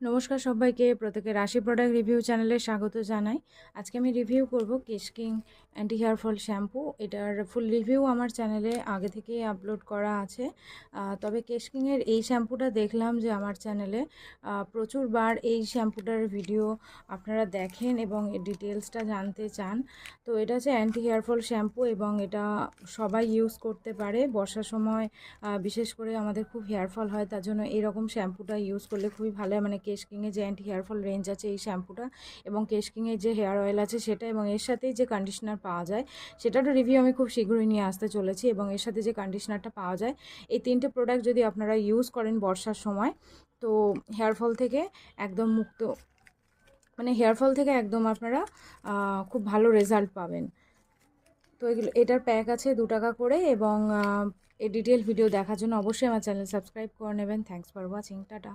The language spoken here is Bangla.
নমস্কার সবাইকে, প্রত্যেকের রাশি প্রোডাক্ট রিভিউ চ্যানেলে স্বাগত জানাই। আজকে আমি রিভিউ করব Kesh King anti hair fall shampoo. এটার ফুল রিভিউ আমার চ্যানেলে আগে থেকেই আপলোড করা আছে। তবে কেশ কিংয়ের এই শ্যাম্পুটা দেখলাম যে আমার চ্যানেলে প্রচুরবার এই শ্যাম্পুটার ভিডিও আপনারা দেখেন এবং এর ডিটেলসটা জানতে চান। তো এটা হচ্ছে অ্যান্টি হেয়ার ফল শ্যাম্পু এবং এটা সবাই ইউজ করতে পারে। বর্ষার সময় বিশেষ করে আমাদের খুব হেয়ার ফল হয়, তার জন্য এইরকম শ্যাম্পুটা ইউজ করলে খুবই ভালো হয়। মানে কেশ কিংয়ের যে অ্যান্টি হেয়ার ফল রেঞ্জ আছে এই শ্যাম্পুটা এবং কেশ কিংয়ের যে হেয়ার অয়েল আছে সেটা, এবং এর সাথেই যে কন্ডিশনার পাওয়া যায় সেটারও রিভিউ আমি খুব শীঘ্রই নিয়ে আসতে চলেছি। এবং এর সাথে যে কন্ডিশনারটা পাওয়া যায়, এই তিনটে প্রোডাক্ট যদি আপনারা ইউজ করেন বর্ষার সময়, তো হেয়ার ফল থেকে একদম মুক্ত, মানে হেয়ার ফল থেকে একদম আপনারা খুব ভালো রেজাল্ট পাবেন। তো এটার প্যাক আছে 2 টাকা করে, এবং এই ডিটেল ভিডিও দেখার জন্য অবশ্যই আমার চ্যানেল সাবস্ক্রাইব করে নেবেন। Thanks for watching, tata.